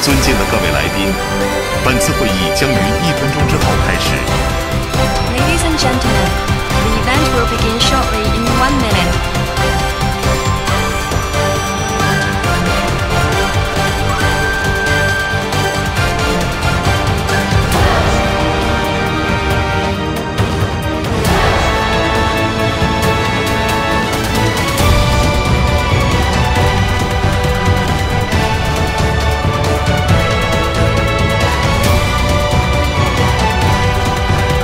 尊敬的各位来宾，本次会议将于1分钟之后开始。Ladies and gentlemen, the event will begin shortly in 1 minute.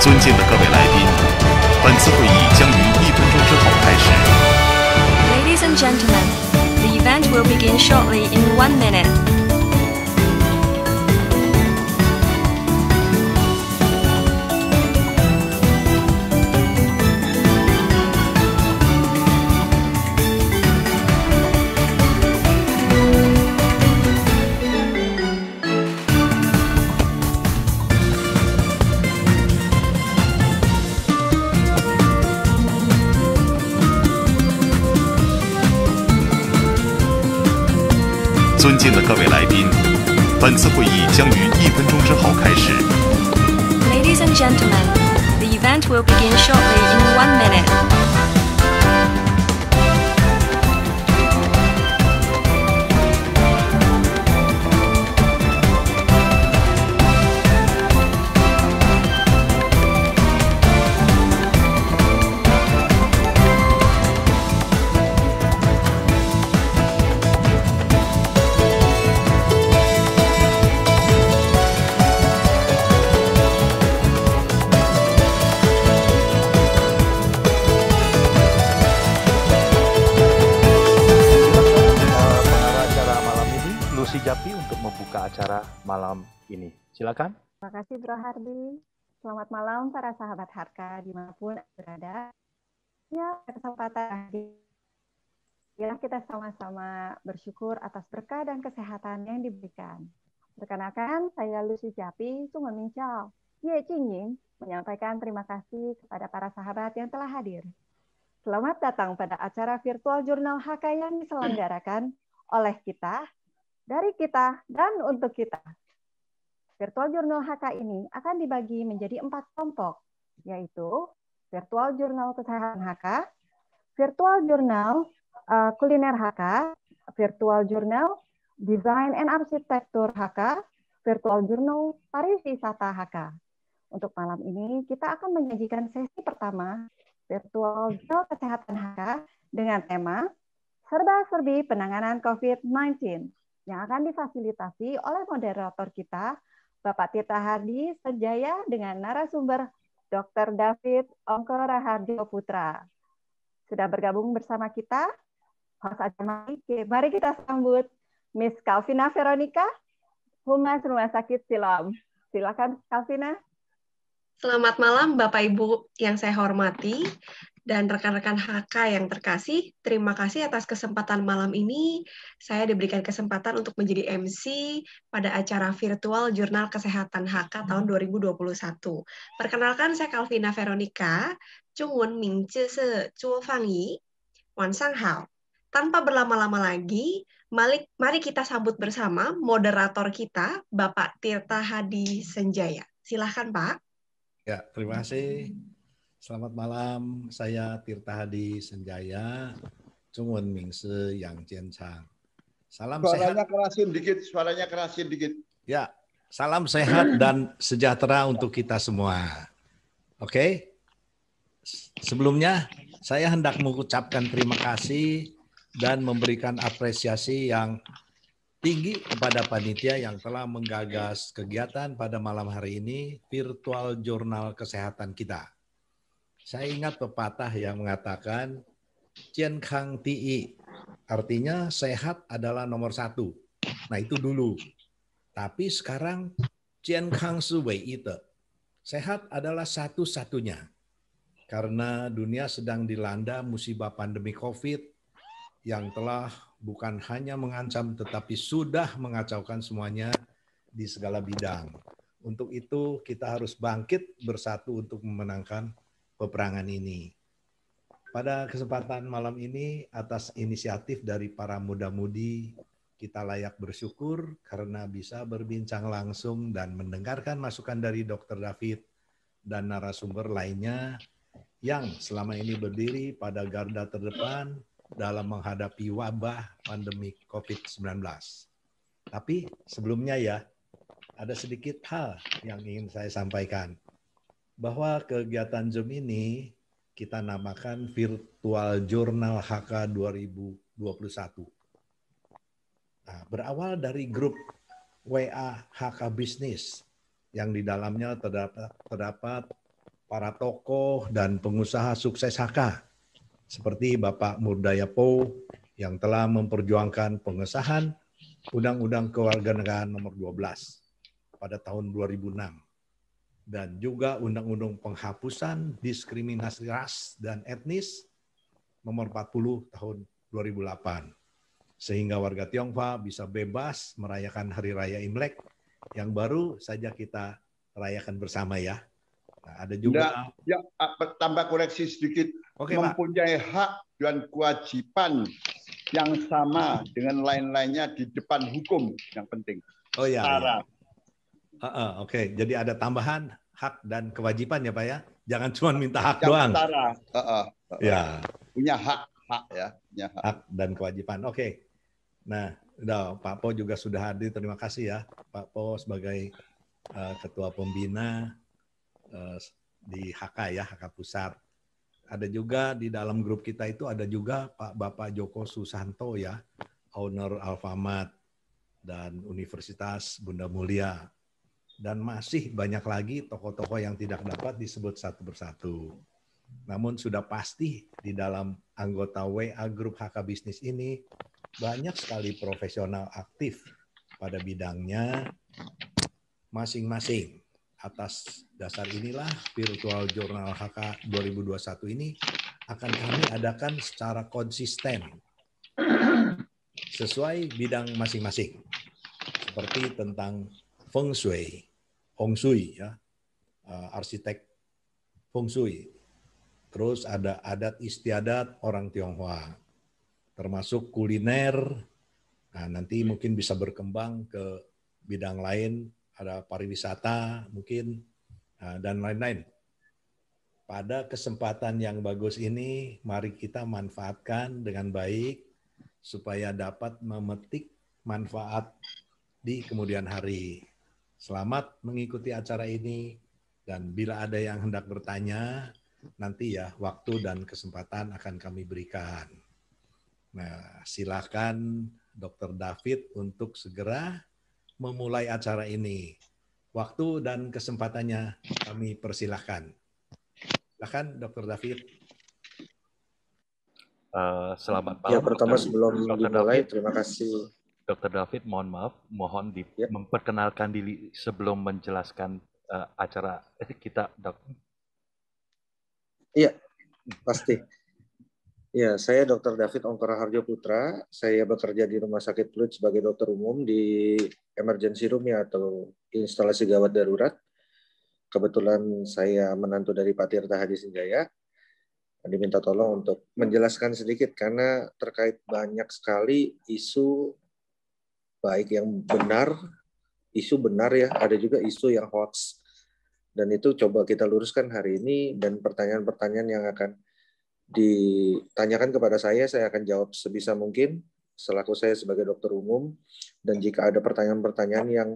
尊敬的各位来宾，本次会议将于1分钟之后开始。Ladies and gentlemen, the event will begin shortly in 1 minute.尊敬的各位来宾，本次会议将于1分钟之后开始。Ladies and gentlemen, the event will begin shortly in 1 minute. Japi untuk membuka acara malam ini. Silakan. Terima kasih Bro Hardi. Selamat malam para sahabat Harka dimanapun berada. Ya, kesempatan ya kita sama-sama bersyukur atas berkah dan kesehatan yang diberikan. Perkenalkan, saya Lucy Japi, Sungun Mingqiao, Ye Jingying, menyampaikan terima kasih kepada para sahabat yang telah hadir. Selamat datang pada acara virtual Jurnal HK yang diselenggarakan oleh kita, dari kita, dan untuk kita. Virtual Jurnal HK ini akan dibagi menjadi 4 kelompok, yaitu Virtual Jurnal Kesehatan HK, Virtual Jurnal Kuliner HK, Virtual Jurnal Desain and Arsitektur HK, Virtual Jurnal Pariwisata HK. Untuk malam ini, kita akan menyajikan sesi pertama, Virtual Jurnal Kesehatan HK, dengan tema Serba-serbi Penanganan COVID-19. Yang akan difasilitasi oleh moderator kita, Bapak Tirta Hardi Senjaya dengan narasumber Dr. David Ongko Raharjo Putra. Sudah bergabung bersama kita, host acara mari kita sambut Miss Calvina Veronica, Humas Rumah Sakit Siloam. Silakan Calvina. Selamat malam Bapak Ibu yang saya hormati dan rekan-rekan HK yang terkasih. Terima kasih atas kesempatan malam ini. Saya diberikan kesempatan untuk menjadi MC pada acara virtual Jurnal Kesehatan HK tahun 2021. Perkenalkan, saya Calvina Veronica, Zhongwen Mingzhi Se Zhuo Fangyi, Wansang Hao. Tanpa berlama-lama lagi, mari kita sambut bersama moderator kita, Bapak Tirta Hadi Senjaya. Silahkan Pak. Ya, terima kasih. Selamat malam, saya Tirta Hadi Senjaya, Zhongwen Mingshi Yang Jianchang. Salam suaranya sehat. Suaranya kerasin dikit. Ya, salam sehat dan sejahtera untuk kita semua. Oke? Sebelumnya, saya hendak mengucapkan terima kasih dan memberikan apresiasi yang tinggi kepada panitia yang telah menggagas kegiatan pada malam hari ini, virtual jurnal kesehatan kita. Saya ingat pepatah yang mengatakan, Jian Kang Ti, artinya sehat adalah nomor 1. Nah itu dulu. Tapi sekarang, Jian Kang Shi Wei Yi De, sehat adalah satu-satunya. Karena dunia sedang dilanda musibah pandemi COVID yang telah bukan hanya mengancam tetapi sudah mengacaukan semuanya di segala bidang. Untuk itu kita harus bangkit bersatu untuk memenangkan peperangan ini. Pada kesempatan malam ini atas inisiatif dari para muda-mudi kita layak bersyukur karena bisa berbincang langsung dan mendengarkan masukan dari Dr. David dan narasumber lainnya yang selama ini berdiri pada garda terdepan dalam menghadapi wabah pandemi COVID-19. Tapi sebelumnya ya, ada sedikit hal yang ingin saya sampaikan. Bahwa kegiatan Zoom ini kita namakan Virtual Journal HK 2021. Nah, berawal dari grup WA HK Bisnis yang di dalamnya terdapat para tokoh dan pengusaha sukses HK seperti Bapak Murdaya Po yang telah memperjuangkan pengesahan Undang-Undang Kewarganegaraan Nomor 12 pada tahun 2006 dan juga Undang-Undang Penghapusan Diskriminasi Ras dan Etnis Nomor 40 tahun 2008. Sehingga warga Tionghoa bisa bebas merayakan Hari Raya Imlek yang baru saja kita rayakan bersama ya. Nah, ada juga tambah koreksi sedikit. Oke, mempunyai Pak. hak dan kewajiban yang sama dengan lain-lainnya di depan hukum yang penting. Oh ya. Oke, jadi ada tambahan hak dan kewajiban ya Pak ya. Jangan cuma minta hak doang. Ya. Punya hak ya. Punya hak dan kewajiban. Oke. Nah, Pak Po juga sudah hadir. Terima kasih ya, Pak Po sebagai Ketua Pembina di HK ya, HK Pusat. Ada juga di dalam grup kita itu ada juga Bapak Joko Susanto ya, owner Alfamart dan Universitas Bunda Mulia. Dan masih banyak lagi tokoh-tokoh yang tidak dapat disebut satu persatu. Namun sudah pasti di dalam anggota WA grup HK Bisnis ini banyak sekali profesional aktif pada bidangnya masing-masing. Atas dasar inilah Virtual Journal HK 2021 ini akan kami adakan secara konsisten sesuai bidang masing-masing. Seperti tentang Feng Shui, Hong Shui ya, arsitek Feng Shui. Terus ada adat istiadat orang Tionghoa, termasuk kuliner. Nah, nanti mungkin bisa berkembang ke bidang lain, ada pariwisata mungkin, dan lain-lain. Pada kesempatan yang bagus ini, mari kita manfaatkan dengan baik supaya dapat memetik manfaat di kemudian hari. Selamat mengikuti acara ini, dan bila ada yang hendak bertanya, nanti ya waktu dan kesempatan akan kami berikan. Nah, silakan Dr. David untuk segera memulai acara ini. Waktu dan kesempatannya kami persilahkan. Silakan Dr. David. Selamat malam. Ya, pertama sebelum dimulai, terima kasih. Dr. David, mohon memperkenalkan diri sebelum menjelaskan acara kita, Dok. Iya, pasti. Ya, saya Dr. David Ongkara Harjo Putra. Saya bekerja di Rumah Sakit Pluit sebagai dokter umum di emergency room ya, atau instalasi gawat darurat. Kebetulan saya menantu dari Pak Tirta Hadi Sinjaya. Diminta tolong untuk menjelaskan sedikit karena terkait banyak sekali isu baik yang benar, isu benar ya, ada juga isu yang hoax. Dan itu coba kita luruskan hari ini, dan pertanyaan-pertanyaan yang akan ditanyakan kepada saya akan jawab sebisa mungkin selaku saya sebagai dokter umum. Dan jika ada pertanyaan-pertanyaan yang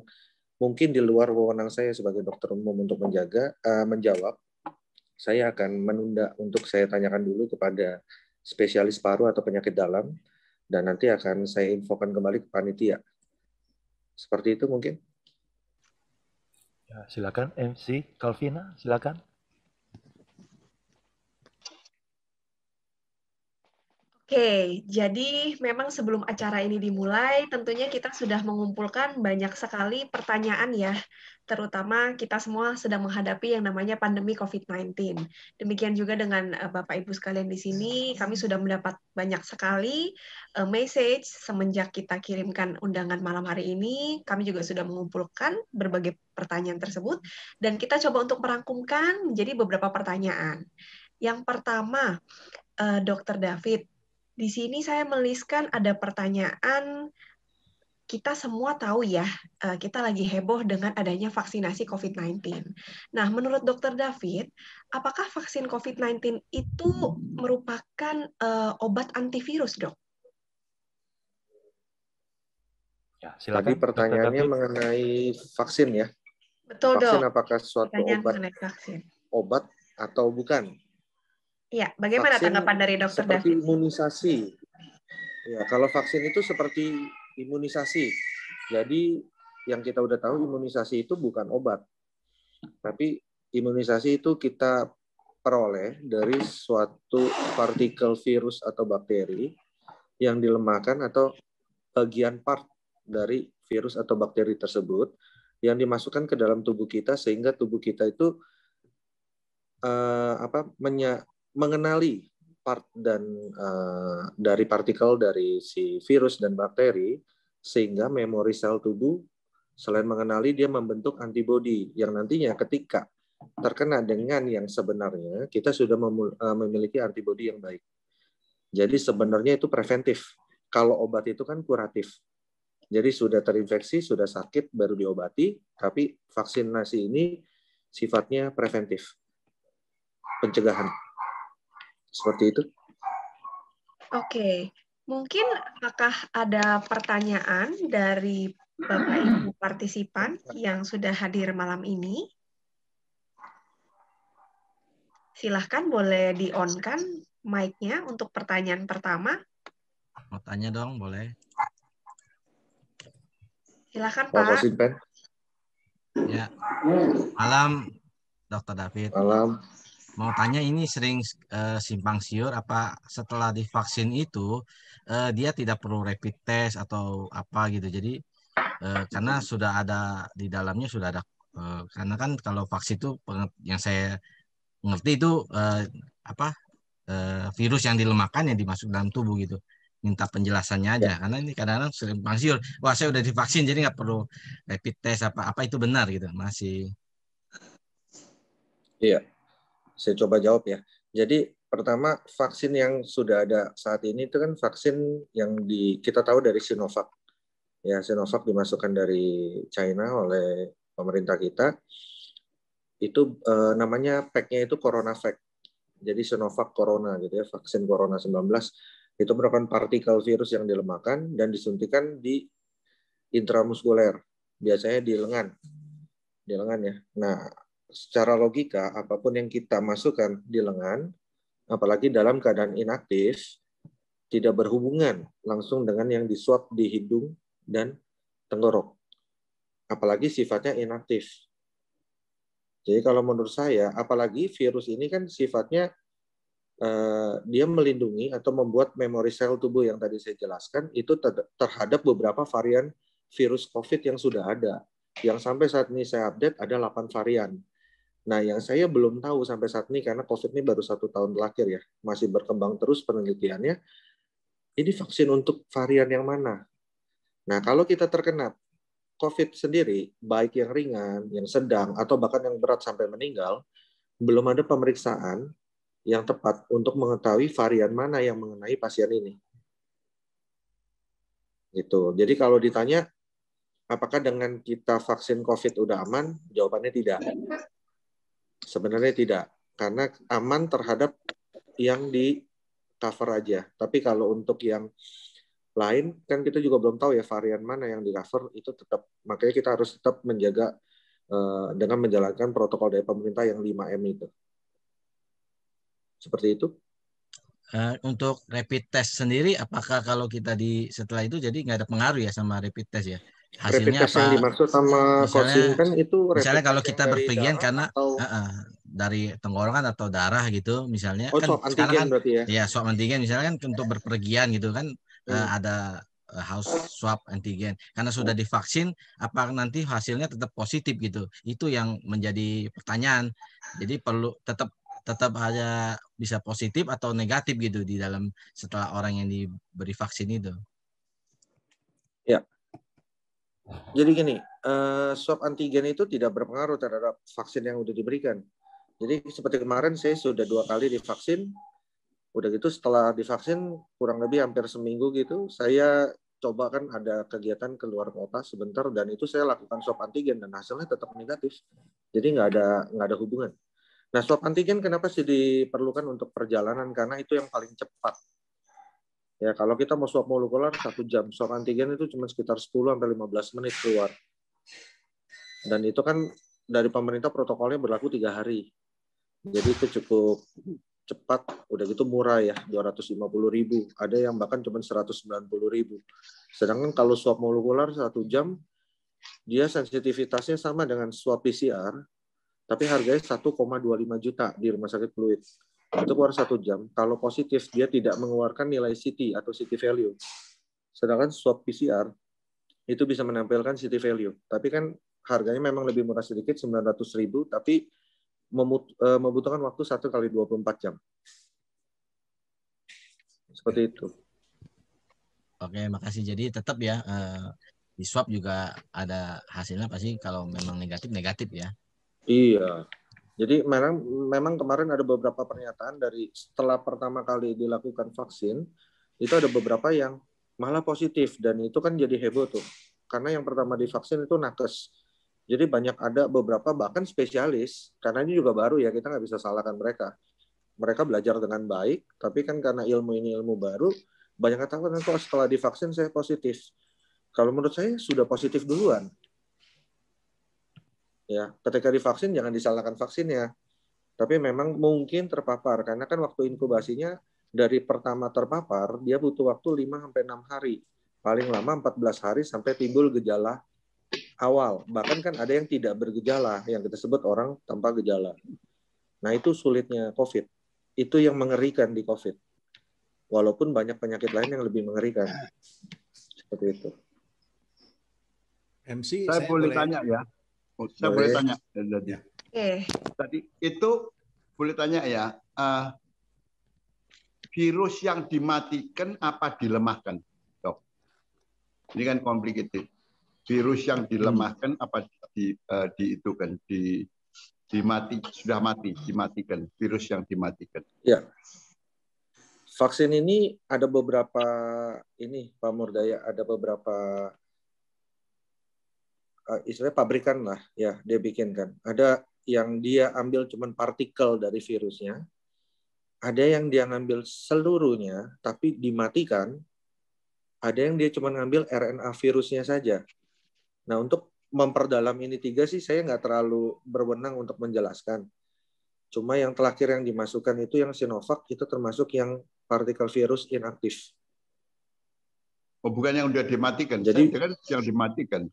mungkin di luar wewenang saya sebagai dokter umum untuk menjawab, saya akan menunda untuk saya tanyakan dulu kepada spesialis paru atau penyakit dalam, dan nanti akan saya infokan kembali ke panitia. Seperti itu mungkin. Ya, silakan MC Calvina, silakan. Oke, jadi memang sebelum acara ini dimulai, tentunya kita sudah mengumpulkan banyak sekali pertanyaan ya, terutama kita semua sedang menghadapi yang namanya pandemi COVID-19. Demikian juga dengan Bapak Ibu sekalian di sini, kami sudah mendapat banyak sekali message semenjak kita kirimkan undangan malam hari ini. Kami juga sudah mengumpulkan berbagai pertanyaan tersebut, dan kita coba untuk merangkumkan menjadi beberapa pertanyaan. Yang pertama, Dr. David, di sini saya menuliskan ada pertanyaan kita semua tahu ya, kita lagi heboh dengan adanya vaksinasi COVID-19. Nah, menurut Dr. David, apakah vaksin COVID-19 itu merupakan obat antivirus, Dok? Ya, Tadi silakan. Dr. pertanyaannya David. mengenai vaksin ya. Betul, Vaksin Dok. apakah suatu Pertanyaan obat mengenai vaksin. atau bukan? Iya, bagaimana Vaksin tanggapan dari Dr. seperti David? imunisasi. Ya, kalau vaksin itu seperti imunisasi. Jadi yang kita udah tahu imunisasi itu bukan obat. Tapi imunisasi itu kita peroleh dari suatu partikel virus atau bakteri yang dilemahkan atau bagian part dari virus atau bakteri tersebut yang dimasukkan ke dalam tubuh kita sehingga tubuh kita itu mengenali part dan dari partikel dari si virus dan bakteri sehingga memori sel tubuh selain mengenali dia membentuk antibodi yang nantinya ketika terkena dengan yang sebenarnya kita sudah memiliki antibodi yang baik. Jadi sebenarnya itu preventif. Kalau obat itu kan kuratif. Jadi sudah terinfeksi, sudah sakit baru diobati, tapi vaksinasi ini sifatnya preventif. Pencegahan. Seperti itu. Oke, mungkin apakah ada pertanyaan dari Bapak Ibu partisipan yang sudah hadir malam ini? Silahkan boleh di-on-kan mic-nya untuk pertanyaan pertama. Mau tanya dong, boleh? Silahkan, Pak Pak. Kosimpen. Ya, malam Dr. David. Malam. Mau tanya ini sering simpang siur apa setelah divaksin itu dia tidak perlu rapid test atau apa gitu. Jadi karena sudah ada di dalamnya sudah ada karena kan kalau vaksin itu yang saya ngerti itu virus yang dilemahkan yang dimasuk dalam tubuh gitu. Minta penjelasannya aja karena ini kadang-kadang simpang siur. Wah, saya udah divaksin jadi nggak perlu rapid test apa itu benar gitu. Masih. Iya. Saya coba jawab ya. Jadi pertama vaksin yang sudah ada saat ini itu kan vaksin yang kita tahu dari Sinovac. Ya, Sinovac dimasukkan dari China oleh pemerintah kita. Itu namanya pack-nya itu CoronaVac. Jadi Sinovac Corona gitu ya, vaksin Corona 19 itu merupakan partikel virus yang dilemahkan dan disuntikan di intramuskuler, biasanya di lengan. Di lengan ya. Nah, secara logika, apapun yang kita masukkan di lengan, apalagi dalam keadaan inaktif, tidak berhubungan langsung dengan yang disuap di hidung dan tenggorok. Apalagi sifatnya inaktif. Jadi kalau menurut saya, apalagi virus ini kan sifatnya dia melindungi atau membuat memori sel tubuh yang tadi saya jelaskan, itu terhadap beberapa varian virus COVID yang sudah ada. Yang sampai saat ini saya update ada 8 varian. Nah, yang saya belum tahu sampai saat ini, karena COVID ini baru 1 tahun terakhir ya, masih berkembang terus penelitiannya, ini vaksin untuk varian yang mana? Nah, kalau kita terkena COVID sendiri, baik yang ringan, yang sedang, atau bahkan yang berat sampai meninggal, belum ada pemeriksaan yang tepat untuk mengetahui varian mana yang mengenai pasien ini. Gitu. Jadi kalau ditanya, apakah dengan kita vaksin COVID udah aman? Jawabannya tidak. Sebenarnya tidak, karena aman terhadap yang di cover aja. Tapi kalau untuk yang lain, kan kita juga belum tahu ya varian mana yang di cover, itu tetap, makanya kita harus tetap menjaga dengan menjalankan protokol dari pemerintah yang 5M itu. Seperti itu. Untuk rapid test sendiri, apakah kalau kita setelah itu jadi nggak ada pengaruh ya sama rapid test ya? Hasilnya rapid test apa? Yang dimaksud sama Kosimpen itu misalnya kalau kita berpergian karena atau dari tenggorokan atau darah gitu misalnya kan swab antigen berarti ya? Ya swab antigen misalnya kan untuk berpergian gitu kan ada house swab antigen karena sudah divaksin apa nanti hasilnya tetap positif gitu, itu yang menjadi pertanyaan. Jadi perlu tetap hanya bisa positif atau negatif gitu di dalam setelah orang yang diberi vaksin itu. Ya. Jadi gini, swab antigen itu tidak berpengaruh terhadap vaksin yang sudah diberikan. Jadi seperti kemarin saya sudah 2 kali divaksin, udah gitu setelah divaksin kurang lebih hampir seminggu gitu, saya coba kan ada kegiatan keluar kota sebentar dan itu saya lakukan swab antigen dan hasilnya tetap negatif. Jadi nggak ada hubungan. Nah, swab antigen kenapa sih diperlukan untuk perjalanan? Karena itu yang paling cepat. Ya, kalau kita mau swab molekuler 1 jam, swab antigen itu cuma sekitar 10-15 menit keluar. Dan itu kan dari pemerintah protokolnya berlaku 3 hari. Jadi itu cukup cepat, udah gitu murah ya, 250.000. Ada yang bahkan cuma 190.000. Sedangkan kalau swab molekuler 1 jam, dia sensitivitasnya sama dengan swab PCR, tapi harganya 1,25 juta di rumah sakit Fluid. Itu keluar 1 jam. Kalau positif, dia tidak mengeluarkan nilai CT atau CT value. Sedangkan swab PCR itu bisa menampilkan CT value. Tapi kan harganya memang lebih murah sedikit, 900.000, tapi membutuhkan waktu 1 kali 24 jam. Seperti itu. Oke, makasih. Jadi tetap ya, di swab juga ada hasilnya pasti kalau memang negatif ya. Iya. Jadi memang kemarin ada beberapa pernyataan dari setelah pertama kali dilakukan vaksin, itu ada beberapa yang malah positif, dan itu kan jadi heboh tuh. Karena yang pertama divaksin itu nakes. Jadi banyak ada beberapa bahkan spesialis, karena ini juga baru ya, kita nggak bisa salahkan mereka. Mereka belajar dengan baik, tapi kan karena ilmu ini ilmu baru, banyak yang takut kok setelah divaksin saya positif. Kalau menurut saya sudah positif duluan. Ya, ketika divaksin jangan disalahkan vaksinnya. Tapi memang mungkin terpapar, karena kan waktu inkubasinya dari pertama terpapar, dia butuh waktu 5-6 hari. Paling lama 14 hari sampai timbul gejala awal. Bahkan kan ada yang tidak bergejala, yang kita sebut orang tanpa gejala. Nah, itu sulitnya COVID. Itu yang mengerikan di COVID. Walaupun banyak penyakit lain yang lebih mengerikan. Seperti itu. MC, saya boleh tanya ya. Saya boleh tanya. Ya. Tadi itu boleh tanya ya. Virus yang dimatikan apa dilemahkan, Dok? Ini kan complicated. Virus yang dilemahkan apa dimatikan, virus yang dimatikan. Ya. Vaksin ini ada beberapa Pak Murdaya, ada beberapa istilahnya pabrikan lah ya, dia bikinkan. Ada yang dia ambil cuman partikel dari virusnya. Ada yang dia ngambil seluruhnya tapi dimatikan. Ada yang dia cuma ngambil RNA virusnya saja. Nah, untuk memperdalam ini 3 sih saya nggak terlalu berwenang untuk menjelaskan. Cuma yang terakhir yang dimasukkan itu yang Sinovac, itu termasuk yang partikel virus inaktif. Oh, bukan yang udah dimatikan. Jadi kan yang dimatikan.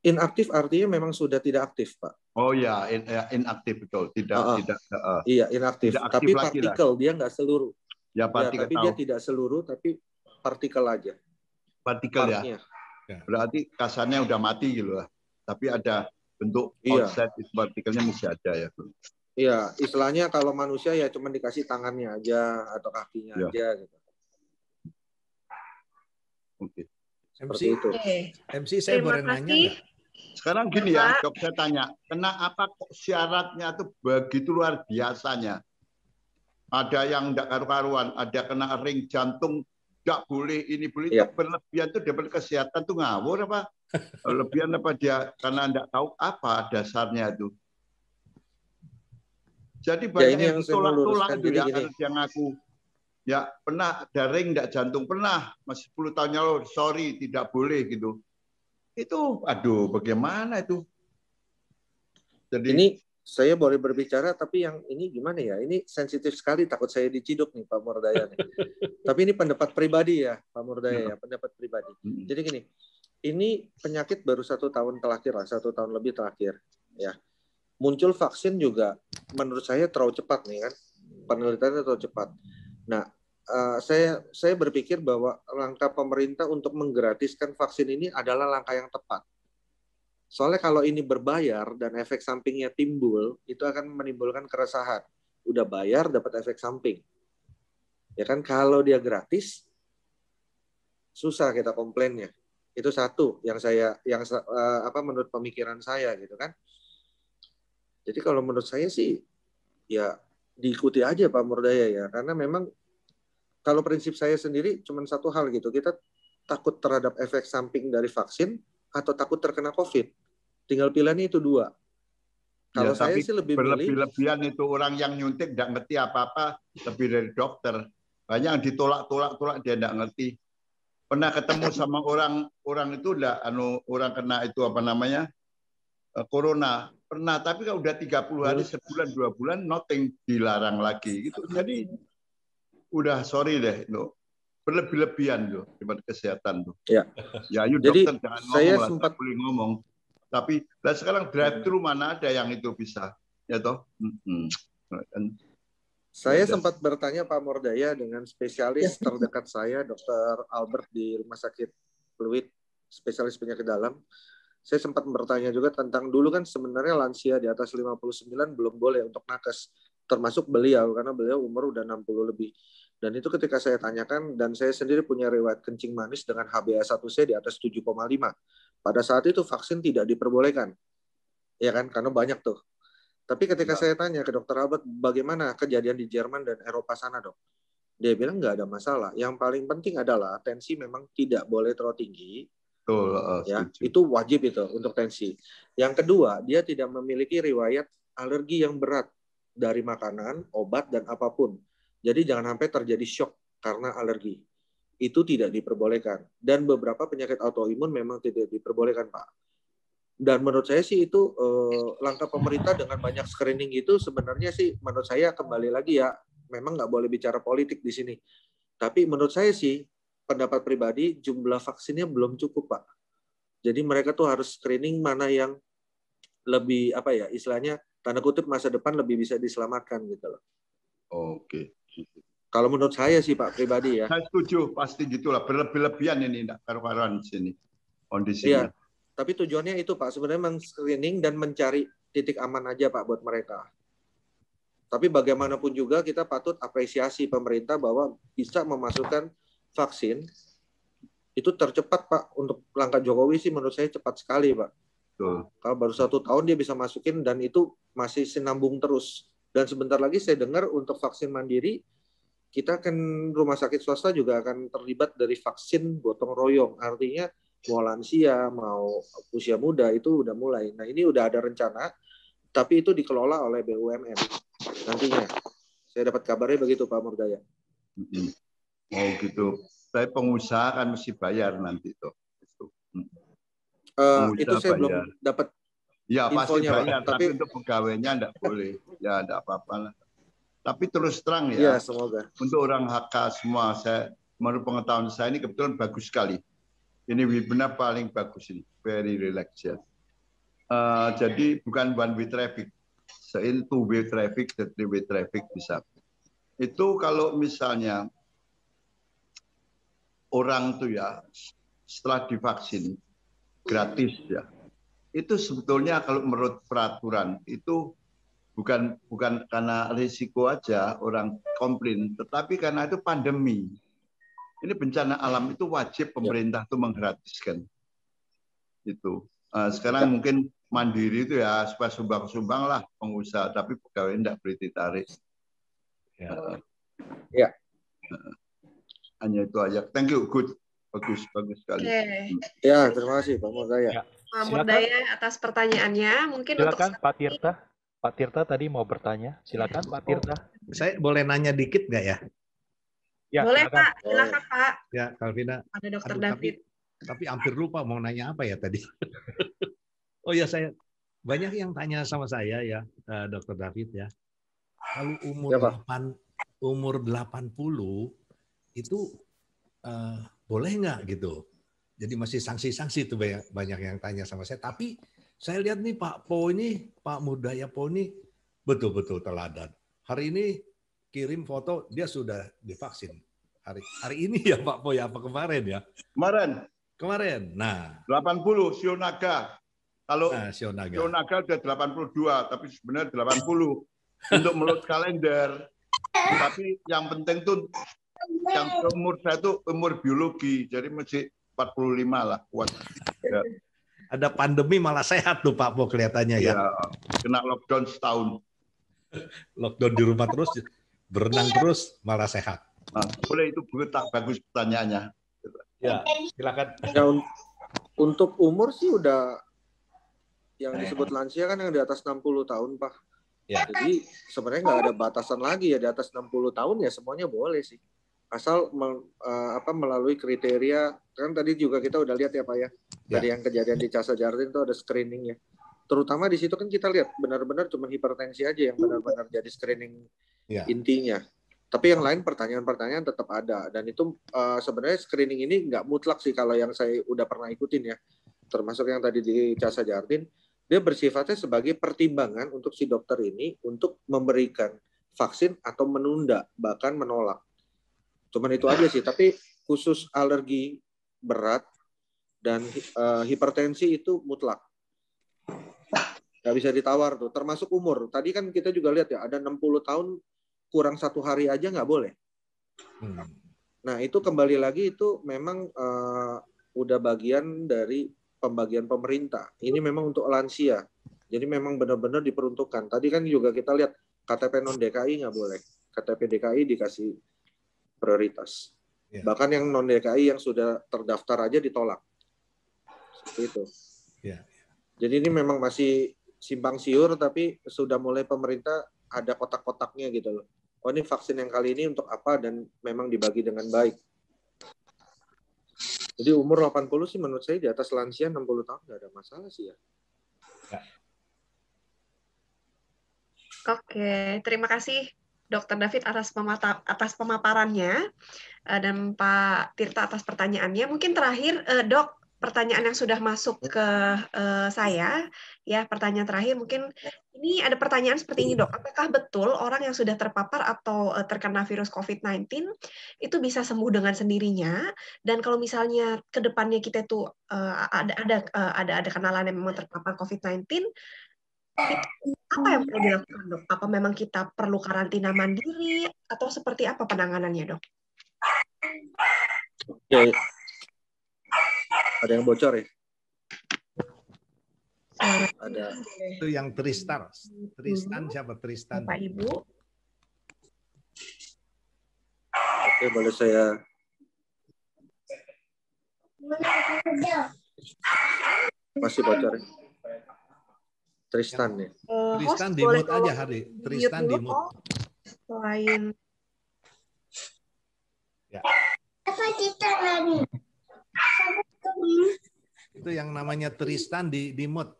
Inaktif artinya memang sudah tidak aktif, Pak. Oh ya, inaktif betul. Iya, inaktif. Tidak aktif tapi lagi partikel, lah. dia nggak seluruh. Ya, partikel tapi dia tidak seluruh, tapi partikel aja. Partikel ya. Berarti kasarnya udah mati gitu lah. Tapi ada bentuk outside partikelnya masih ada ya. Iya, istilahnya kalau manusia ya cuma dikasih tangannya aja atau kakinya aja gitu. Oke. MC saya boleh nanya nggak? Sekarang gini ya, Dok, saya tanya, kenapa kok syaratnya itu begitu luar biasanya? Ada yang enggak karu-karuan, ada kena ring jantung, enggak boleh ini boleh itu berlebihan itu dapat kesehatan tuh ngawur apa? Lebihan apa dia karena enggak tahu apa dasarnya itu. Jadi banyak yang tolak-tolak itu ya, harus yang ngaku. Ya pernah daring enggak jantung pernah, masih 10 tahun yang lalu, sorry tidak boleh gitu. Itu aduh bagaimana itu? Jadi ini saya boleh berbicara tapi yang ini gimana ya? Ini sensitif sekali, takut saya diciduk nih Pak Murdaya nih. Tapi ini pendapat pribadi ya Pak Murdaya ya, pendapat pribadi. Jadi gini, ini penyakit baru 1 tahun terakhir lah, 1 tahun lebih terakhir ya. Muncul vaksin juga menurut saya terlalu cepat nih kan. Penelitiannya terlalu cepat. Nah, saya berpikir bahwa langkah pemerintah untuk menggratiskan vaksin ini adalah langkah yang tepat. Soalnya kalau ini berbayar dan efek sampingnya timbul, itu akan menimbulkan keresahan. Udah bayar dapat efek samping. Ya kan, kalau dia gratis susah kita komplainnya. Itu satu yang menurut pemikiran saya gitu kan. Jadi kalau menurut saya sih ya diikuti aja Pak Murdaya ya, karena memang kalau prinsip saya sendiri cuma satu hal gitu, kita takut terhadap efek samping dari vaksin atau takut terkena COVID. Tinggal pilihannya itu 2. Kalau saya sih lebih milih berlebihan itu orang yang nyuntik nggak ngerti apa-apa lebih dari dokter. Banyak yang ditolak-tolak dia nggak ngerti. Pernah ketemu sama orang itu enggak orang kena itu apa namanya? Corona. Pernah, tapi kalau udah 30 hari, sebulan, 2 bulan nothing, dilarang lagi gitu. Jadi udah sorry deh itu. Berlebih-lebihan tuh daripada kesehatan tuh. Ya. Ya, yuk Jadi, dokter jangan saya ngomong sempat boleh ngomong. Tapi sekarang drive-thru mana ada yang itu bisa, ya toh? Saya sempat bertanya Pak Mordaya dengan spesialis terdekat saya, Dr. Albert di Rumah Sakit Pluit, spesialis penyakit dalam. Saya sempat bertanya juga tentang dulu kan sebenarnya lansia di atas 59 belum boleh untuk nakes, termasuk beliau karena beliau umur udah 60 lebih. Dan itu ketika saya tanyakan, dan saya sendiri punya riwayat kencing manis dengan HbA1c di atas 7,5. Pada saat itu vaksin tidak diperbolehkan. Ya kan, karena banyak tuh. Tapi ketika saya tanya ke Dr. Albert, bagaimana kejadian di Jerman dan Eropa sana, Dok? Dia bilang nggak ada masalah. Yang paling penting adalah tensi memang tidak boleh terlalu tinggi. Ya, itu wajib itu untuk tensi. Yang kedua, dia tidak memiliki riwayat alergi yang berat dari makanan, obat, dan apapun. Jadi jangan sampai terjadi shock karena alergi. Itu tidak diperbolehkan. Dan beberapa penyakit autoimun memang tidak diperbolehkan, Pak. Dan menurut saya sih itu langkah pemerintah dengan banyak screening itu sebenarnya sih menurut saya kembali lagi ya, memang nggak boleh bicara politik di sini. Tapi menurut saya sih, pendapat pribadi, jumlah vaksinnya belum cukup, Pak. Jadi mereka tuh harus screening mana yang lebih, apa ya, istilahnya, tanda kutip masa depan lebih bisa diselamatkan gitu loh. Oke. Kalau menurut saya sih Pak pribadi ya. Saya setuju, pasti gitulah. Berlebih-lebihan ini, enggak karu-karuan di sini kondisinya. Iya, tapi tujuannya itu Pak, sebenarnya men-screening dan mencari titik aman aja Pak buat mereka. Tapi bagaimanapun juga kita patut apresiasi pemerintah bahwa bisa memasukkan vaksin itu tercepat Pak. Untuk langkah Jokowi sih menurut saya cepat sekali Pak. Betul. Kalau baru 1 tahun dia bisa masukin dan itu masih sinambung terus. Dan sebentar lagi saya dengar untuk vaksin mandiri, kita kan rumah sakit swasta juga akan terlibat dari vaksin gotong royong. Artinya mau lansia, mau usia muda itu udah mulai. Nah ini udah ada rencana, tapi itu dikelola oleh BUMN nantinya. Saya dapat kabarnya begitu Pak Mordaya. Oh gitu. Saya pengusaha kan mesti bayar nanti tuh. Itu saya belum dapat. Ya pasti bayar, Pak. tapi untuk pegawainya enggak boleh. Ya enggak apa-apa lah. Tapi terus terang ya, semoga. Untuk orang HK semua, menurut pengetahuan saya ini kebetulan bagus sekali. Ini webinar paling bagus ini, very relax ya. Jadi bukan one way traffic, ini two way traffic, three way traffic bisa. Itu kalau misalnya orang tuh ya setelah divaksin gratis ya, itu sebetulnya kalau menurut peraturan itu bukan karena risiko aja orang komplain, tetapi karena itu pandemi. Ini bencana alam itu wajib pemerintah itu menggratiskan. Itu. Sekarang mungkin mandiri itu ya supaya sumbang-sumbang lah pengusaha, tapi pegawai tidak boleh ditarik. Ya. Hanya itu aja. Thank you, good. Bagus sekali. Ya, terima kasih Pak Mordaya. Pak Mordaya atas pertanyaannya. Mungkin silakan untuk Pak Tirta. Pak Tirta tadi mau bertanya. Silakan Pak Tirta. Saya boleh nanya dikit nggak ya? Ya, boleh silakan. Pak, silakan Pak. Ya, Kalvina. Ada Dr. David. Tapi hampir lupa mau nanya apa ya tadi. Oh ya, saya banyak yang tanya sama saya ya, Dr. David ya. Kalau umur 80 itu boleh nggak gitu? Jadi masih sanksi-sanksi itu banyak yang tanya sama saya. Tapi saya lihat nih Pak Mordaya Po ini betul-betul teladan. Hari ini kirim foto dia sudah divaksin. Hari ini ya Pak Po ya, apa kemarin ya? Kemarin. Nah, 80 Sionaga. Kalau Sionaga udah 82, tapi sebenarnya 80 untuk menurut kalender. Tapi yang penting tuh yang umur saya tuh umur biologi, jadi masih 45 lah kuat. Ya. Ada pandemi malah sehat tuh Pak Po kelihatannya ya. Kena lockdown setahun. Lockdown di rumah terus, berenang terus malah sehat. Nah, boleh itu bagus pertanyaannya. Ya, silakan. Ya, untuk umur sih udah yang disebut lansia kan yang di atas 60 tahun, Pak. Ya. Jadi sebenarnya nggak ada batasan lagi ya, di atas 60 tahun ya semuanya boleh sih. Asal melalui kriteria, kan tadi juga kita udah lihat ya Pak ya. Dari yang kejadian di Casa Jardin itu ada screening ya. Terutama di situ kan kita lihat benar-benar cuma hipertensi aja yang benar-benar jadi screening intinya. Tapi yang lain pertanyaan-pertanyaan tetap ada. Dan itu sebenarnya screening ini nggak mutlak sih kalau yang saya udah pernah ikutin ya. Termasuk yang tadi di Casa Jardin. Dia bersifatnya sebagai pertimbangan untuk si dokter ini untuk memberikan vaksin atau menunda, bahkan menolak. Cuman itu aja sih. Tapi khusus alergi berat dan hipertensi itu mutlak. Nggak bisa ditawar tuh. Termasuk umur. Tadi kan kita juga lihat ya, ada 60 tahun kurang 1 hari aja nggak boleh. Nah itu kembali lagi itu memang udah bagian dari pembagian pemerintah. Ini memang untuk lansia. Jadi memang benar-benar diperuntukkan. Tadi kan juga kita lihat KTP non DKI nggak boleh. KTP DKI dikasih prioritas. Bahkan yang non DKI yang sudah terdaftar aja ditolak. Seperti itu. Jadi ini memang masih simpang siur, tapi sudah mulai pemerintah ada kotak-kotaknya gitu loh. Oh ini vaksin yang kali ini untuk apa dan memang dibagi dengan baik. Jadi umur 80 sih menurut saya di atas lansia 60 tahun nggak ada masalah sih ya. Oke, terima kasih Dr. David atas pemaparannya dan Pak Tirta atas pertanyaannya. Mungkin terakhir Dok, pertanyaan yang sudah masuk ke saya, ya pertanyaan terakhir mungkin ini ada pertanyaan seperti ini Dok, apakah betul orang yang sudah terpapar atau terkena virus COVID-19 itu bisa sembuh dengan sendirinya? Dan kalau misalnya ke depannya kita tuh ada kenalan yang memang terpapar COVID-19, apa yang perlu dilakukan Dok? Apa memang kita perlu karantina mandiri atau seperti apa penanganannya Dok? Oke. Ada yang bocor ya? Ada. Itu yang Tristan siapa? Tristan. Bapak Ibu. Oke, boleh saya. Masih bocor ya? Tristan ya? Tristan di mute aja hari. Tristan di mute. Selain. Ya. Itu yang namanya Tristan di mute.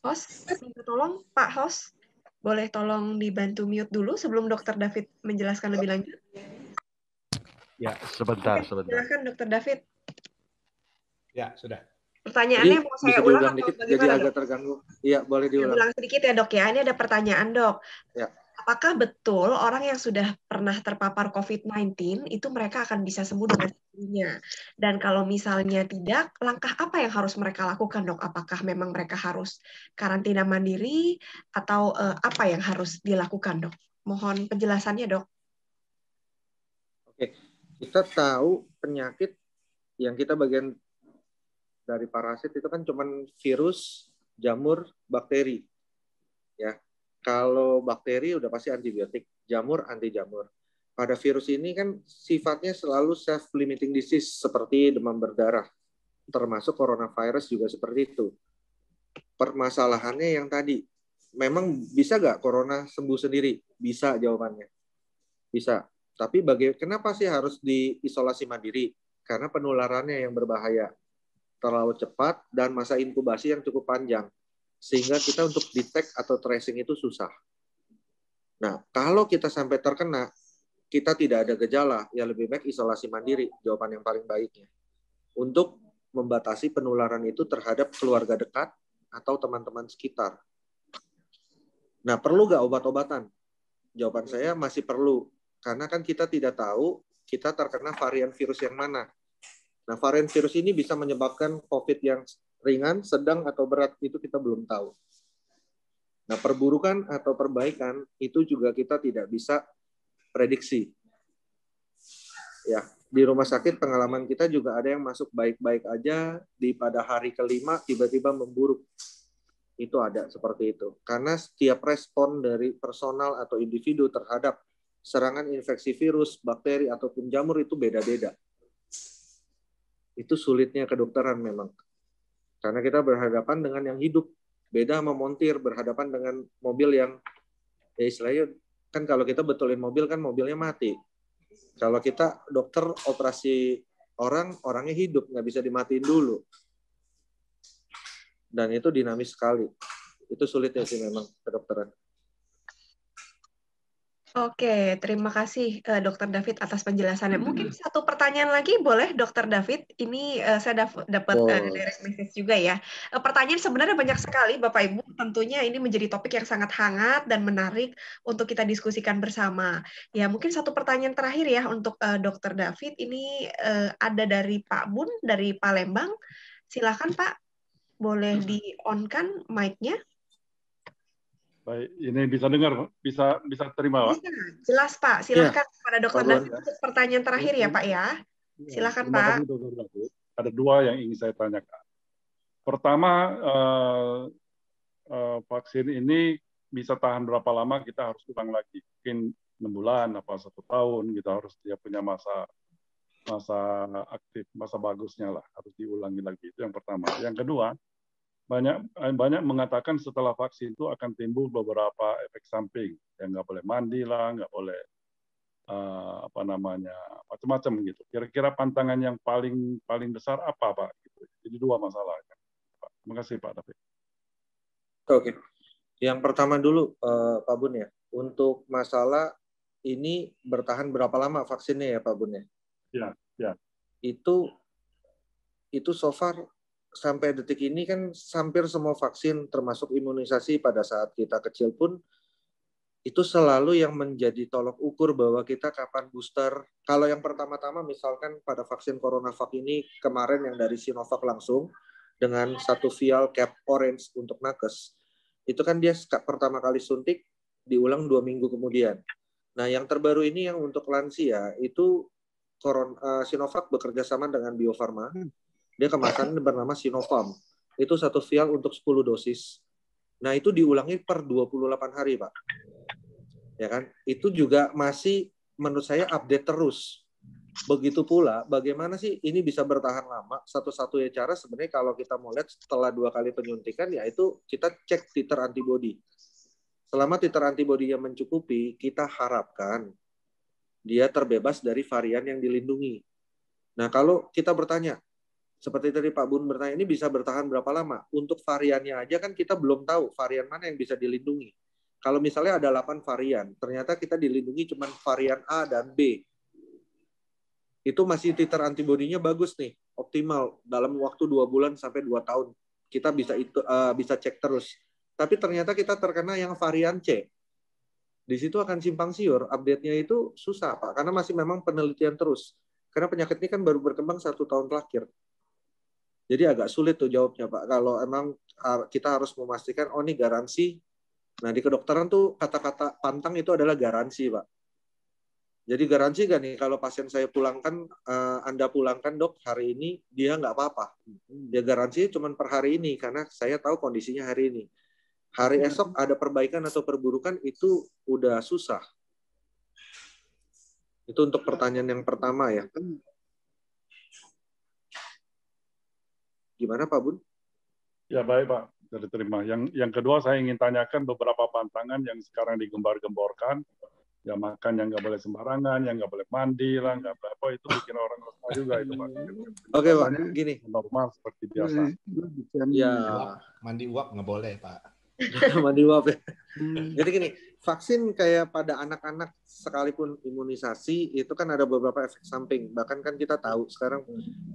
Host, minta tolong Pak Host, boleh tolong dibantu mute dulu sebelum Dr. David menjelaskan lebih lanjut. Ya, sebentar. Silakan Dr. David. Ya, sudah. Pertanyaannya mau saya ulang atau dikit, bagaimana jadi agak Dok? terganggu. Iya, boleh diulang. Ulang sedikit ya Dok ya. Ini ada pertanyaan Dok. Ya. Apakah betul orang yang sudah pernah terpapar COVID-19 itu mereka akan bisa sembuh dengan sendirinya? Dan kalau misalnya tidak, langkah apa yang harus mereka lakukan Dok? Apakah memang mereka harus karantina mandiri atau apa yang harus dilakukan Dok? Mohon penjelasannya Dok. Oke, kita tahu penyakit yang kita bagian dari parasit itu kan cuman virus, jamur, bakteri. Ya. Kalau bakteri udah pasti antibiotik, jamur anti jamur. Pada virus ini kan sifatnya selalu self-limiting disease seperti demam berdarah. Termasuk coronavirus juga seperti itu. Permasalahannya yang tadi, memang bisa nggak corona sembuh sendiri? Bisa jawabannya. Bisa. Tapi kenapa sih harus diisolasi mandiri? Karena penularannya yang berbahaya. Terlalu cepat dan masa inkubasi yang cukup panjang. Sehingga kita untuk detect atau tracing itu susah. Nah, kalau kita sampai terkena, kita tidak ada gejala, ya lebih baik isolasi mandiri, jawaban yang paling baiknya. Untuk membatasi penularan itu terhadap keluarga dekat atau teman-teman sekitar. Nah, perlu nggak obat-obatan? Jawaban saya masih perlu. Karena kan kita tidak tahu kita terkena varian virus yang mana. Nah, varian virus ini bisa menyebabkan COVID yang ringan, sedang, atau berat, itu kita belum tahu. Nah, perburukan atau perbaikan itu juga kita tidak bisa prediksi. Ya, di rumah sakit pengalaman kita juga ada yang masuk baik-baik aja, pada hari kelima tiba-tiba memburuk. Itu ada seperti itu. Karena setiap respon dari personal atau individu terhadap serangan infeksi virus, bakteri, ataupun jamur itu beda-beda. Itu sulitnya kedokteran memang. Karena kita berhadapan dengan yang hidup. Beda sama montir, berhadapan dengan mobil yang, ya istilahnya, kan kalau kita betulin mobil kan mobilnya mati. Kalau kita dokter operasi orangnya hidup, nggak bisa dimatiin dulu. Dan itu dinamis sekali. Itu sulitnya sih memang kedokteran. Oke, terima kasih Dr. David atas penjelasannya. Mungkin satu pertanyaan lagi boleh Dr. David? Ini saya dapat direct message juga ya. Pertanyaan sebenarnya banyak sekali Bapak Ibu. Tentunya ini menjadi topik yang sangat hangat dan menarik untuk kita diskusikan bersama. Ya, mungkin satu pertanyaan terakhir ya untuk Dr. David. Ini ada dari Pak Bun dari Palembang. Silakan Pak, boleh di-on-kan mic-nya. Baik, ini bisa dengar, bisa terima, Pak? Bisa, jelas Pak. Silakan kepada Dr. David untuk pertanyaan terakhir ya Pak ya. Silakan Terima Pak. kasih, Dr. David. Ada dua yang ingin saya tanyakan. Pertama, vaksin ini bisa tahan berapa lama? Kita harus ulang lagi. Mungkin 6 bulan, apa 1 tahun. Kita harus dia punya masa aktif, masa bagusnya lah. Harus diulangi lagi. Itu yang pertama. Yang kedua, banyak mengatakan setelah vaksin itu akan timbul beberapa efek samping, yang nggak boleh mandi lah, nggak boleh macam-macam gitu. Kira-kira pantangan yang paling besar apa Pak? Gitu. Jadi dua masalah. Pak. Terima kasih Pak David. Oke, yang pertama dulu Pak Bun ya, untuk masalah ini bertahan berapa lama vaksinnya ya Pak Bun ya? Ya. Itu so far sampai detik ini kan hampir semua vaksin termasuk imunisasi pada saat kita kecil pun itu selalu yang menjadi tolok ukur bahwa kita kapan booster. Kalau yang pertama-tama misalkan pada vaksin CoronaVac ini kemarin yang dari Sinovac langsung dengan 1 vial cap orange untuk nakes, itu kan dia pertama kali suntik diulang 2 minggu kemudian. Nah yang terbaru ini yang untuk lansia itu Sinovac bekerja sama dengan Bio Farma. Dia kemasan bernama Sinopharm. Itu 1 vial untuk 10 dosis. Nah, itu diulangi per 28 hari, Pak. Ya kan? Itu juga masih menurut saya update terus. Begitu pula, bagaimana sih ini bisa bertahan lama? Satu-satunya cara sebenarnya kalau kita mau lihat setelah 2 kali penyuntikan, yaitu kita cek titer antibodi. Selama titer antibodinya mencukupi, kita harapkan dia terbebas dari varian yang dilindungi. Nah, kalau kita bertanya, seperti tadi Pak Bun bertanya, ini bisa bertahan berapa lama? Untuk variannya aja kan kita belum tahu varian mana yang bisa dilindungi. Kalau misalnya ada 8 varian, ternyata kita dilindungi cuma varian A dan B. Itu masih titer antibodinya bagus nih, optimal dalam waktu 2 bulan sampai 2 tahun. Kita bisa cek terus. Tapi ternyata kita terkena yang varian C. Di situ akan simpang siur, update-nya itu susah Pak, karena masih memang penelitian terus. Karena penyakit ini kan baru berkembang 1 tahun terakhir. Jadi agak sulit tuh jawabnya Pak. Kalau emang kita harus memastikan, oh ini garansi. Nah di kedokteran tuh kata-kata pantang itu adalah garansi Pak. Jadi garansi gak nih kalau pasien saya pulangkan, Anda pulangkan dok hari ini, dia nggak apa-apa. Dia garansi cuma per hari ini, karena saya tahu kondisinya hari ini. Hari esok ada perbaikan atau perburukan itu udah susah. Itu untuk pertanyaan yang pertama ya. Gimana Pak Bun? Ya baik Pak, sudah diterima. Yang kedua saya ingin tanyakan beberapa pantangan yang sekarang digembar-gemborkan. Ya makan yang nggak boleh sembarangan, yang nggak boleh mandi lah, nggak boleh apa, itu bikin orang resah juga itu Pak. Oke Pak, gini. Normal seperti biasa. Ya. Mandi uap nggak boleh Pak. Mandi uap ya. Jadi gini, vaksin kayak pada anak-anak sekalipun imunisasi itu kan ada beberapa efek samping. Bahkan kan kita tahu sekarang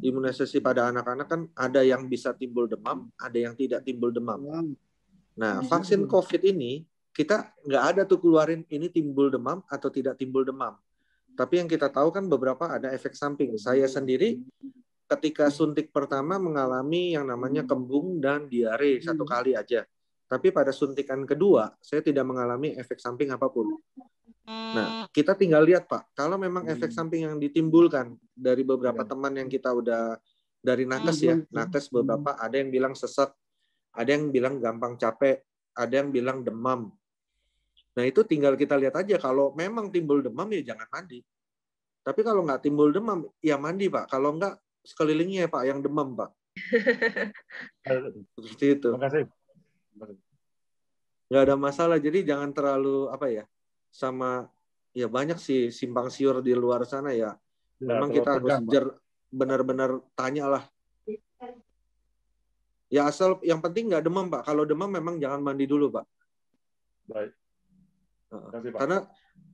imunisasi pada anak-anak kan ada yang bisa timbul demam, ada yang tidak timbul demam. Nah, vaksin COVID ini kita nggak ada tuh keluarin ini timbul demam atau tidak timbul demam. Tapi yang kita tahu kan beberapa ada efek samping. Saya sendiri ketika suntik pertama mengalami yang namanya kembung dan diare 1 kali aja. Tapi pada suntikan kedua, saya tidak mengalami efek samping apapun. Nah, kita tinggal lihat, Pak. Kalau memang efek samping yang ditimbulkan dari beberapa teman yang kita udah dari nakes ya, nakes beberapa, ada yang bilang sesek, ada yang bilang gampang capek, ada yang bilang demam. Nah, itu tinggal kita lihat aja. Kalau memang timbul demam, ya jangan mandi. Tapi kalau nggak timbul demam, ya mandi, Pak. Kalau nggak, sekelilingnya ya Pak yang demam Pak. Seperti itu. Terima kasih. Nggak ada masalah. Jadi jangan terlalu apa ya, sama ya banyak sih simpang siur di luar sana ya. Memang kita harus benar-benar tanyalah. Ya asal yang penting nggak demam Pak. Kalau demam memang jangan mandi dulu Pak. Baik. Kasih, Pak. Karena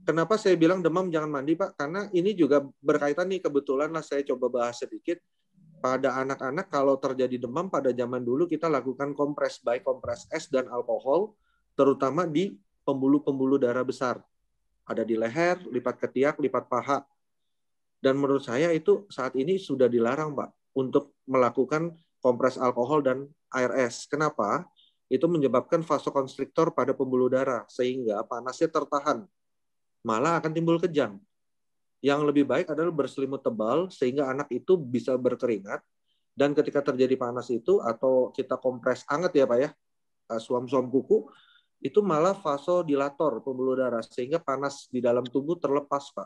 kenapa saya bilang demam jangan mandi Pak? Karena ini juga berkaitan nih, kebetulan lah saya coba bahas sedikit. Pada anak-anak kalau terjadi demam pada zaman dulu kita lakukan kompres, baik kompres es dan alkohol, terutama di pembuluh-pembuluh darah besar. Ada di leher, lipat ketiak, lipat paha. Dan menurut saya itu saat ini sudah dilarang Pak untuk melakukan kompres alkohol dan air es. Kenapa? Itu menyebabkan vasokonstriktor pada pembuluh darah sehingga panasnya tertahan. Malah akan timbul kejang. Yang lebih baik adalah berselimut tebal sehingga anak itu bisa berkeringat, dan ketika terjadi panas itu atau kita kompres hangat ya Pak ya, suam-suam kuku, itu malah vasodilator pembuluh darah sehingga panas di dalam tubuh terlepas Pak.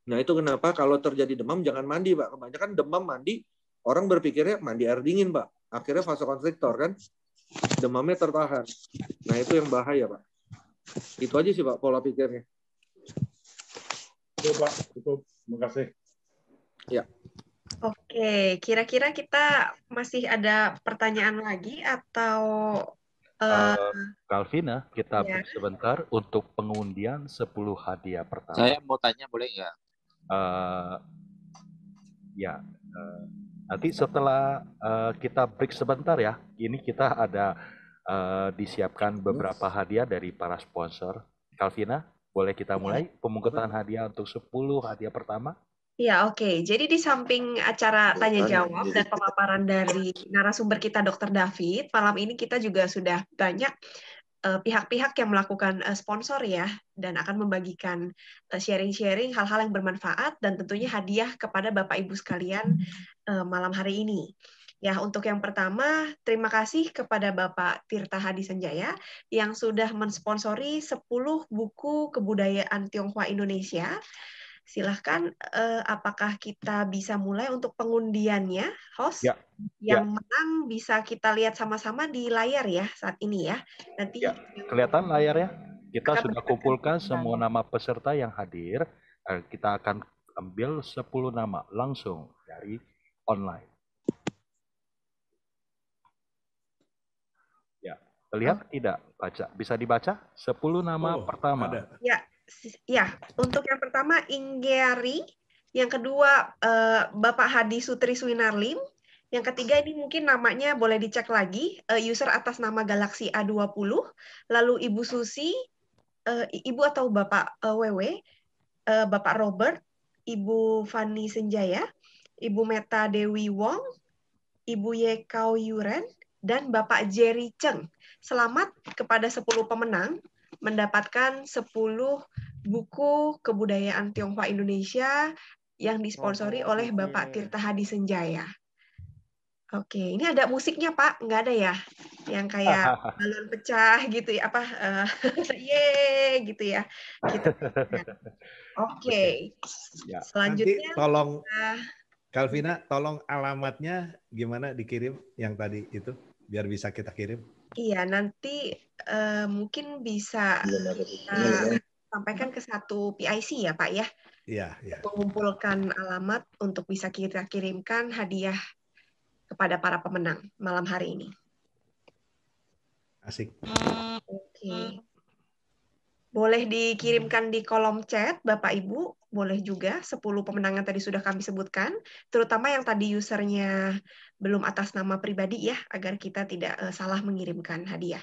Nah itu kenapa kalau terjadi demam jangan mandi Pak. Kebanyakan demam mandi, orang berpikirnya mandi air dingin Pak. Akhirnya vasokonstriktor kan, demamnya tertahan. Nah itu yang bahaya Pak. Itu aja sih Pak pola pikirnya. Cukup Pak, cukup. Terima kasih. Ya. Oke, kira-kira kita masih ada pertanyaan lagi atau Calvina, kita break sebentar untuk pengundian 10 hadiah pertama. Saya mau tanya boleh nggak? Nanti setelah kita break sebentar ya, ini kita ada disiapkan beberapa hadiah dari para sponsor. Calvina, boleh kita mulai pemungutan hadiah untuk 10 hadiah pertama? Ya, oke. Jadi di samping acara tanya jawab dan pemaparan dari narasumber kita Dr. David, malam ini kita juga sudah banyak pihak-pihak yang melakukan sponsor ya, dan akan membagikan sharing-sharing hal-hal yang bermanfaat dan tentunya hadiah kepada Bapak Ibu sekalian malam hari ini. Ya, untuk yang pertama, terima kasih kepada Bapak Tirta Hadi Sanjaya yang sudah mensponsori 10 buku kebudayaan Tionghoa Indonesia. Silahkan, apakah kita bisa mulai untuk pengundiannya, host? Ya. Yang menang bisa kita lihat sama-sama di layar ya saat ini ya. Nanti kelihatan layarnya. Kita sudah kumpulkan semua nama peserta yang hadir. Kita akan ambil 10 nama langsung dari online. Ya, terlihat tidak? Baca, bisa dibaca? 10 nama pertama. Ada. Ya, untuk yang pertama Inggeari, yang kedua Bapak Hadi Sutri Swinarlim, yang ketiga ini mungkin namanya boleh dicek lagi, user atas nama Galaxy A20, lalu Ibu Susi, Ibu atau Bapak WW, Bapak Robert, Ibu Fani Senjaya, Ibu Meta Dewi Wong, Ibu Yekau Yuren, dan Bapak Jerry Cheng. Selamat kepada 10 pemenang mendapatkan 10 buku kebudayaan Tionghoa Indonesia yang disponsori oleh Bapak Tirta Hadi Senjaya. Oke, ini ada musiknya Pak, nggak ada ya? Yang kayak balon pecah gitu ya, apa? Ye gitu ya. Gitu. Oke. Ya. Selanjutnya, nanti tolong Calvina, tolong alamatnya gimana dikirim yang tadi itu, biar bisa kita kirim. Iya, nanti mungkin bisa kita sampaikan ke satu PIC ya Pak ya. Iya, iya. Mengumpulkan alamat untuk bisa kita kirimkan hadiah kepada para pemenang malam hari ini. Asik. Oke. Boleh dikirimkan di kolom chat Bapak Ibu, boleh juga 10 pemenang yang tadi sudah kami sebutkan, terutama yang tadi usernya belum atas nama pribadi ya, agar kita tidak salah mengirimkan hadiah.